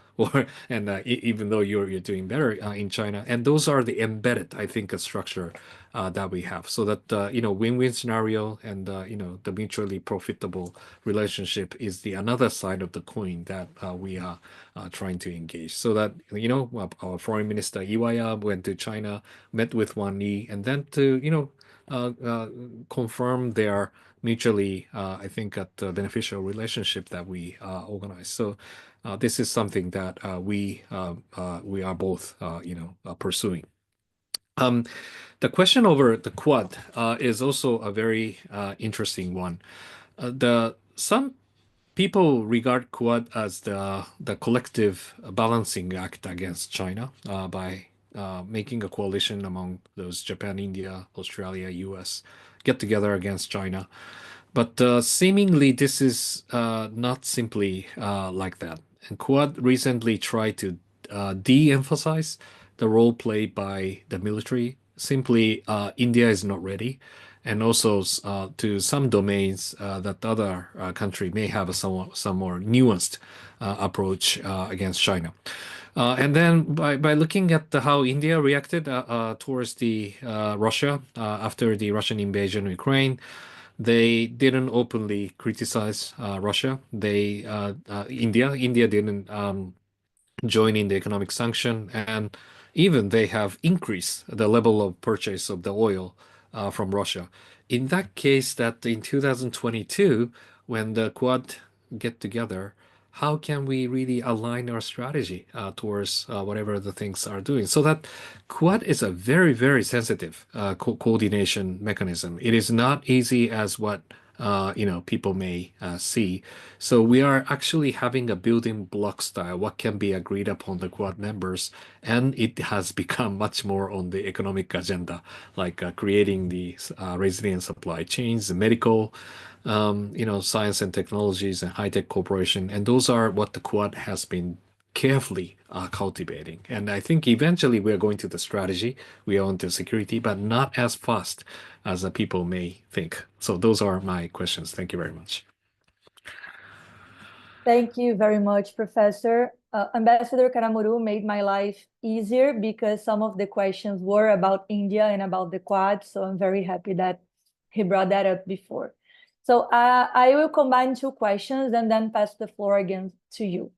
even though you're doing better in China? And those are the embedded, I think, a structure that we have, so that win-win scenario and the mutually profitable relationship is the another side of the coin that we are trying to engage. So that our foreign minister Iwaya went to China, met with Wang Yi, and then to confirm their mutually I think beneficial relationship that we organize. So this is something that we are both pursuing. The question over the Quad is also a very interesting one. Some people regard Quad as the collective balancing act against China by making a coalition among those Japan, India, Australia, US, get together against China. But seemingly this is not simply like that. And Quad recently tried to de-emphasize the role played by the military. Simply, India is not ready. And also to some domains that other country may have some more nuanced approach against China. And then by looking at how India reacted towards the Russia after the Russian invasion of Ukraine, they didn't openly criticize Russia. India didn't join in the economic sanction, and even they have increased the level of purchase of the oil from Russia. In that case, that in 2022, when the Quad get together, how can we really align our strategy towards whatever the things are doing? So that Quad is a very, very sensitive coordination mechanism. It is not easy as what people may see. So we are actually having a building block style, what can be agreed upon the Quad members, and it has become much more on the economic agenda, like creating the resilient supply chains, the medical, science and technologies and high-tech corporation. And those are what the Quad has been carefully cultivating. And I think eventually we are going to the strategy, we are on to security, but not as fast as people may think. So those are my questions. Thank you very much. Thank you very much, Professor. Ambassador Karamuru made my life easier because some of the questions were about India and about the Quad, so I'm very happy that he brought that up before. So I will combine two questions and then pass the floor again to you.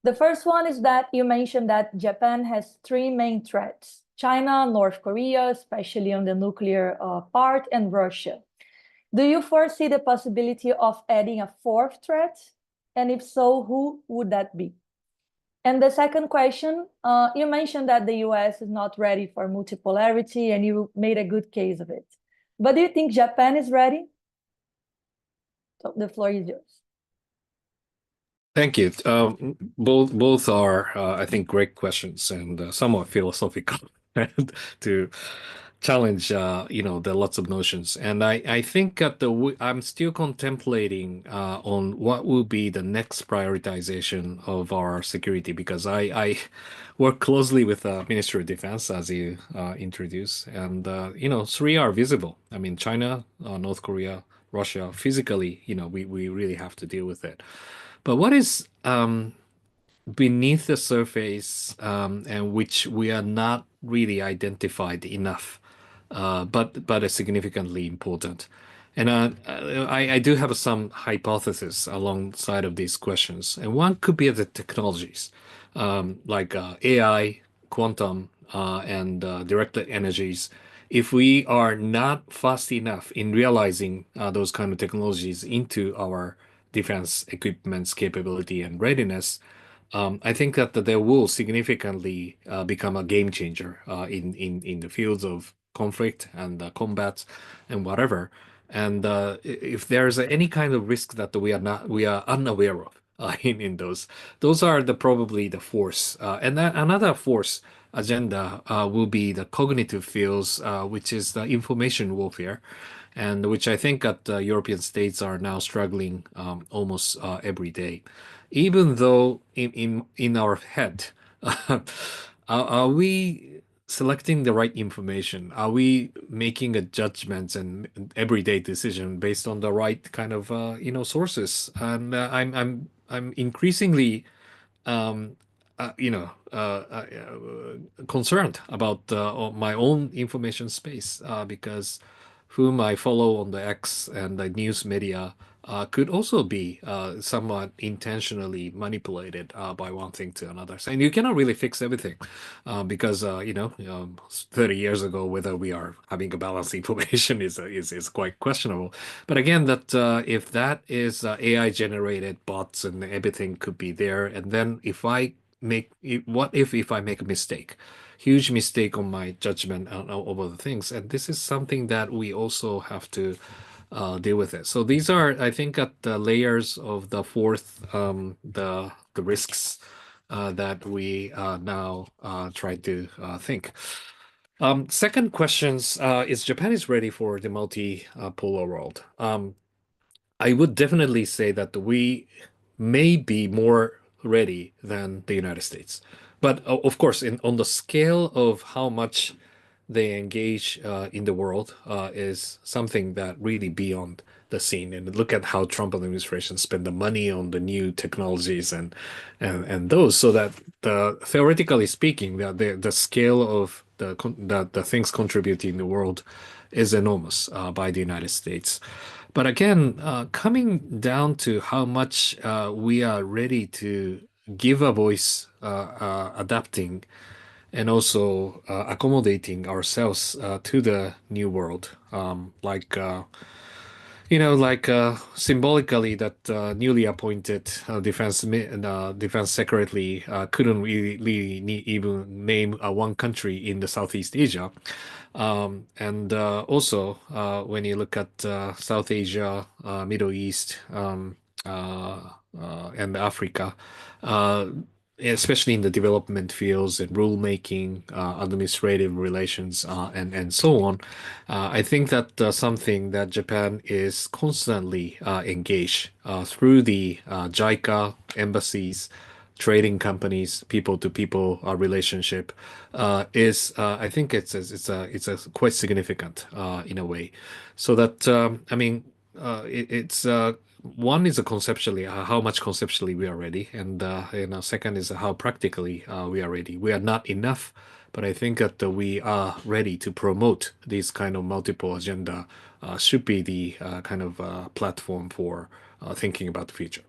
The first one is that you mentioned that Japan has three main threats: China, North Korea, especially on the nuclear part, and Russia. Do you foresee the possibility of adding a fourth threat? And if so, who would that be? And the second question, you mentioned that the US is not ready for multipolarity, and you made a good case of it. But do you think Japan is ready? So the floor is yours. Thank you. Both are, I think, great questions and somewhat philosophical to challenge, the lots of notions. And I think that I'm still contemplating on what will be the next prioritization of our security, because I work closely with the Ministry of Defense, as you introduced, and three are visible. I mean, China, North Korea, Russia. Physically, we really have to deal with it. But what is beneath the surface, and which we are not really identified enough, but is significantly important. And I do have some hypotheses alongside of these questions. And one could be the technologies, like AI, quantum, and directed energies. If we are not fast enough in realizing those kind of technologies into our defense equipment's capability and readiness, I think that there will significantly become a game changer in the fields of conflict and combat and whatever. And if there's any kind of risk that we are unaware of in those are probably the force. And then another force agenda will be the cognitive fields, which is the information warfare, and which I think that European states are now struggling almost every day. Even though in our head, are we selecting the right information? Are we making a judgment and everyday decision based on the right kind of sources? And I'm increasingly concerned about my own information space, because whom I follow on the X and the news media could also be somewhat intentionally manipulated by one thing to another. And you cannot really fix everything because 30 years ago, whether we are having a balanced information is quite questionable. But again, that if that is AI generated bots and everything could be there, and then if I make a mistake, huge mistake on my judgment over the things, and this is something that we also have to deal with it. So these are, I think, at the layers of the fourth, the risks that we now try to think. Second questions is Japan is ready for the multi-polar world. I would definitely say that we may be more ready than the United States. But of course, on the scale of how much they engage in the world is something that really beyond the scene. And look at how Trump administration spend the money on the new technologies and those, so that theoretically speaking, the scale of the things contributing in the world is enormous by the United States. But again, coming down to how much we are ready to give a voice, adapting, and also accommodating ourselves to the new world, symbolically, that newly appointed defense secretary couldn't really even name one country in the Southeast Asia. And also, when you look at South Asia, Middle East, and Africa, especially in the development fields and rulemaking, administrative relations, and so on, I think that something that Japan is constantly engaged through the JICA embassies, trading companies, people-to-people relationship is I think it's a quite significant in a way. So that it's one is conceptually how much conceptually we are ready, and second is how practically we are ready. We are not enough, but I think that we are ready to promote this kind of multiple agenda. Should be the kind of platform for thinking about the future.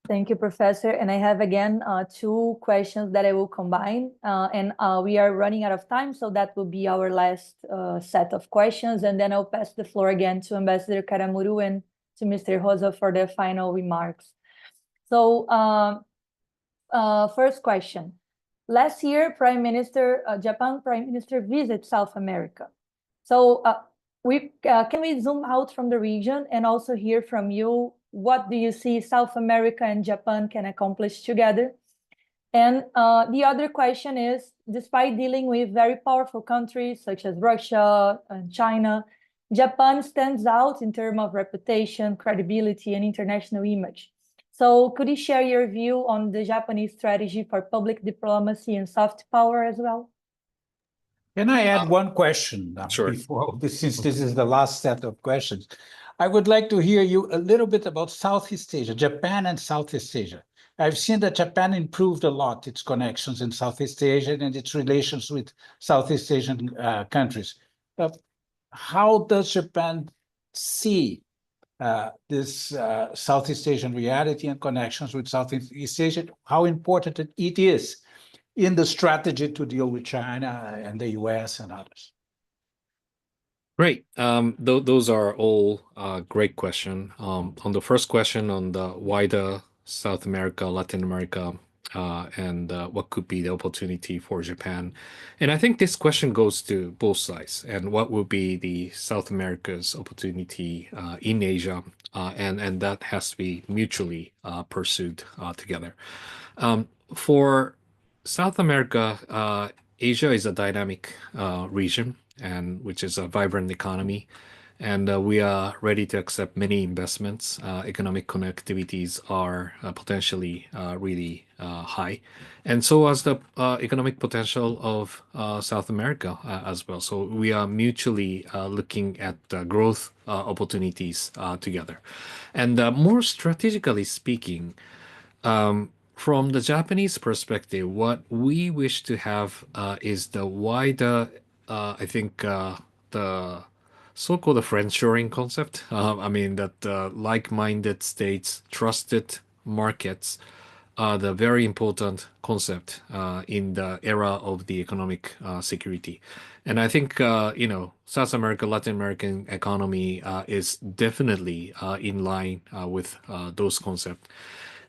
Thank you, Professor. And I have again 2 questions that I will combine. And we are running out of time, so that will be our last set of questions. And then I'll pass the floor again to Ambassador Karamuru and to Mr. Rosa for their final remarks. So first question. Last year, Japan Prime Minister visited South America. So can we zoom out from the region and also hear from you, what do you see South America and Japan can accomplish together? And the other question is, despite dealing with very powerful countries such as Russia and China, Japan stands out in terms of reputation, credibility, and international image. So could you share your view on the Japanese strategy for public diplomacy and soft power as well? Can I add one question Sure. since this is the last set of questions? I would like to hear you a little bit about Southeast Asia, Japan and Southeast Asia. I've seen that Japan improved a lot its connections in Southeast Asia and its relations with Southeast Asian countries. How does Japan see this Southeast Asian reality and connections with Southeast Asia? How important it is in the strategy to deal with China and the US and others? Great. Those are all great questions. On the first question on the wider South America, Latin America, and what could be the opportunity for Japan. And I think this question goes to both sides. And what will be the South America's opportunity in Asia? And that has to be mutually pursued together. For South America, Asia is a dynamic region, and which is a vibrant economy. And we are ready to accept many investments. Economic connectivities are potentially really high. And so as the economic potential of South America as well. So we are mutually looking at growth opportunities together. And more strategically speaking, from the Japanese perspective, what we wish to have is the wider, I think, the so-called friendshoring concept. I mean that like-minded states, trusted markets are the very important concept in the era of the economic security. And I think, South America, Latin American economy is definitely in line with those concepts.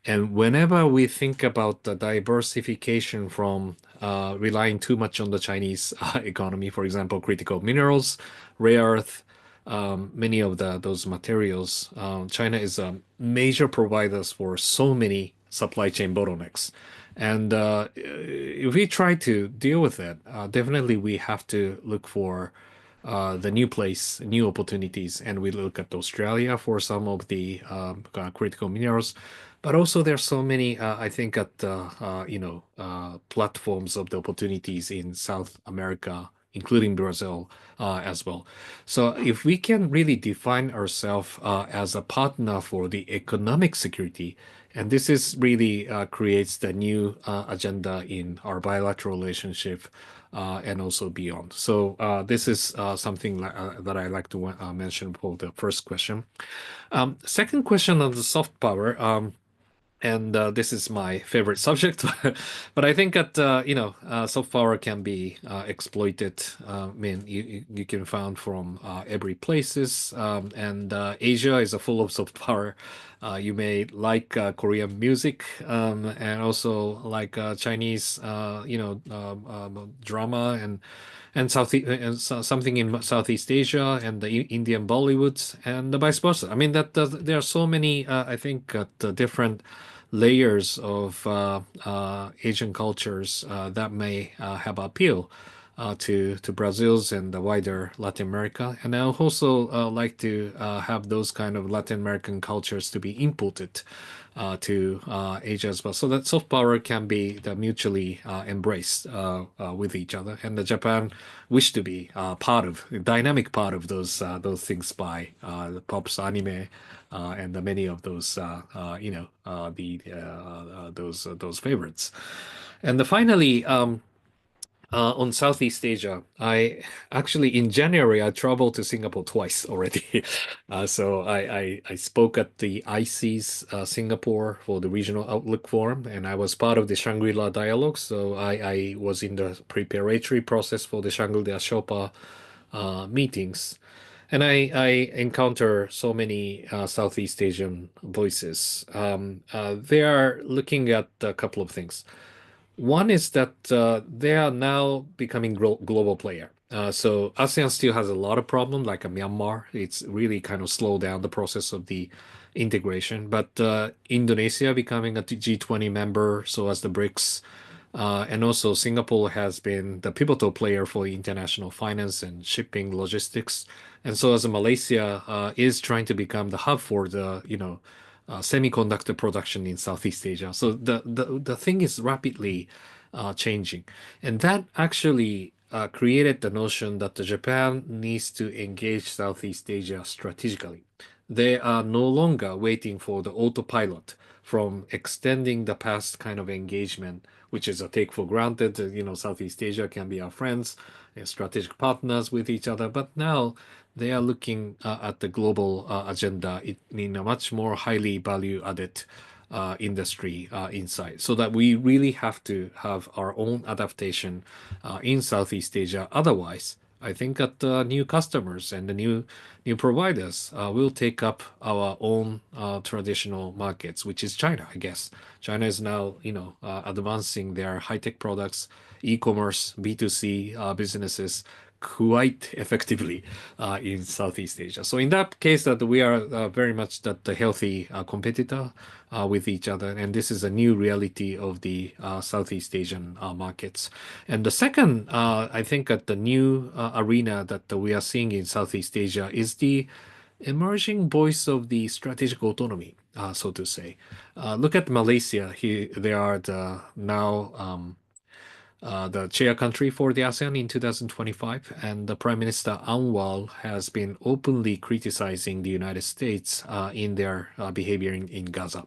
And whenever we think about the diversification from relying too much on the Chinese economy, for example, critical minerals, rare earth, many of those materials, China is a major provider for so many supply chain bottlenecks. And if we try to deal with it, definitely we have to look for the new place, new opportunities, and we look at Australia for some of the critical minerals. But also there's so many, I think, at platforms of the opportunities in South America, including Brazil as well. So if we can really define ourselves as a partner for the economic security, and this is really creates the new agenda in our bilateral relationship and also beyond. So this is something that I like to mention for the first question. Second question on the soft power. And this is my favorite subject, but I think that soft power can be exploited. I mean, you can find from every places, and Asia is full of soft power. You may like Korean music, and also like Chinese, drama and something in Southeast Asia and the Indian Bollywoods and the vice versa. I mean that there are so many, I think, the different layers of Asian cultures that may have appeal to Brazil's and the wider Latin America. And I also like to have those kind of Latin American cultures to be inputted to Asia as well, so that soft power can be mutually embraced with each other. And the Japan wish to be a dynamic part of those things by the pops, anime, and many of those those favorites. And finally, on Southeast Asia, I actually in January I traveled to Singapore twice already. So I spoke at the IC's Singapore for the Regional Outlook Forum, and I was part of the Shangri-La Dialogue. So I was in the preparatory process for the Shangri-La Sherpa meetings. And I encounter so many Southeast Asian voices. They are looking at a couple of things. One is that they are now becoming global player. So ASEAN still has a lot of problem, like Myanmar. It's really kind of slowed down the process of the integration. But Indonesia becoming a G20 member, so as the BRICS, and also Singapore has been the pivotal player for international finance and shipping logistics. And so as Malaysia is trying to become the hub for the semiconductor production in Southeast Asia. So the thing is rapidly changing. And that actually created the notion that Japan needs to engage Southeast Asia strategically. They are no longer waiting for the autopilot from extending the past kind of engagement, which is a take for granted. Southeast Asia can be our friends and strategic partners with each other. But now they are looking at the global agenda in a much more highly value-added industry insight, so that we really have to have our own adaptation in Southeast Asia. Otherwise, I think that new customers and the new providers will take up our own traditional markets, which is China, I guess. China is now, advancing their high-tech products, e-commerce, B2C businesses quite effectively in Southeast Asia. So in that case, that we are very much that the healthy competitor with each other, and this is a new reality of the Southeast Asian markets. And the second, I think, that the new arena that we are seeing in Southeast Asia is the emerging voice of the strategic autonomy, so to say. Look at Malaysia. They are now the chair country for the ASEAN in 2025, and the Prime Minister Anwar has been openly criticizing the United States in their behavior in Gaza.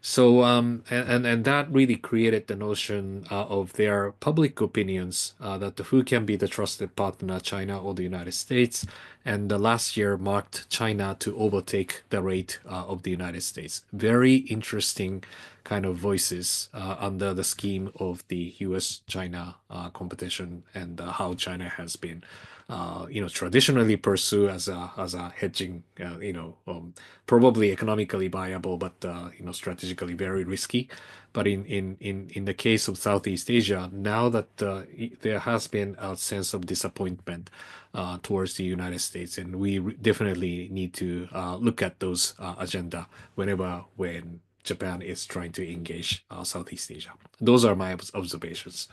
So, and that really created the notion of their public opinions that who can be the trusted partner, China or the United States. And the last year marked China to overtake the rate of the United States. Very interesting kind of voices under the scheme of the US-China competition, and how China has been traditionally pursued as a hedging, probably economically viable, but strategically very risky. But in the case of Southeast Asia, now that there has been a sense of disappointment towards the United States, and we definitely need to look at those agenda when Japan is trying to engage Southeast Asia. Those are my observations.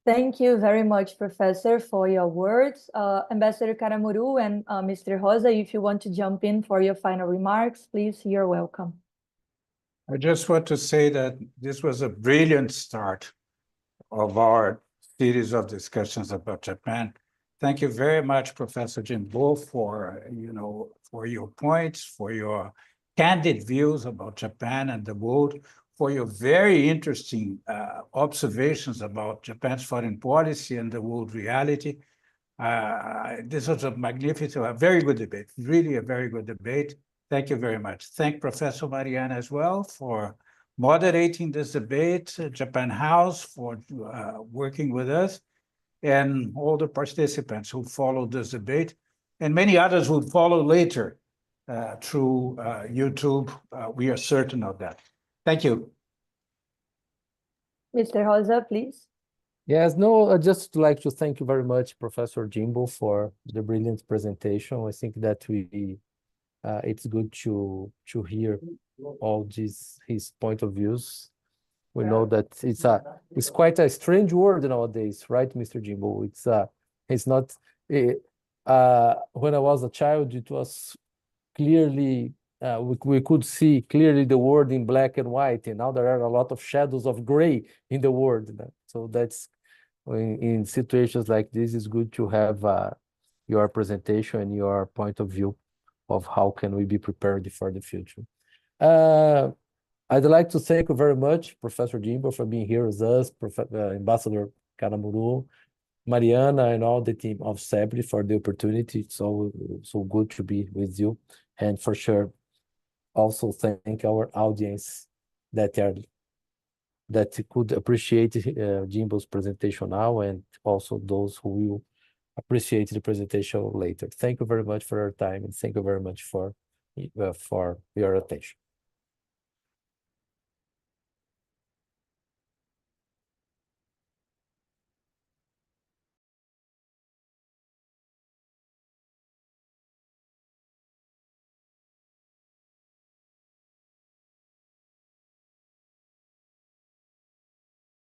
Thank you very much, Professor, for your words. Ambassador Karamuru and Mr. Rosa, if you want to jump in for your final remarks, please, you're welcome. I just want to say that this was a brilliant start of our series of discussions about Japan. Thank you very much, Professor Jimbo, for your points, for your candid views about Japan and the world, for your very interesting observations about Japan's foreign policy and the world reality. This was a magnificent, a very good debate, really a very good debate. Thank you very much. Thank Professor Marianna as well for moderating this debate, Japan House for working with us, and all the participants who followed this debate, and many others who follow later through YouTube. We are certain of that. Thank you. Mr. Rosa, please. Yes, no, I'd just like to thank you very much, Professor Jimbo, for the brilliant presentation. I think that it's good to hear all his point of views. We know that it's quite a strange word nowadays, right, Mr. Jimbo? It's not. When I was a child, it was clearly we could see clearly the word in black and white, and now there are a lot of shadows of gray in the word. So that's in situations like this, it's good to have your presentation and your point of view of how can we be prepared for the future. I'd like to thank you very much, Professor Jimbo, for being here with us, Ambassador Kanamuru, Marianna, and all the team of CEBRI for the opportunity. It's so good to be with you. And for sure, also thank our audience that could appreciate Jimbo's presentation now, and also those who will appreciate the presentation later. Thank you very much for your time, and thank you very much for your attention.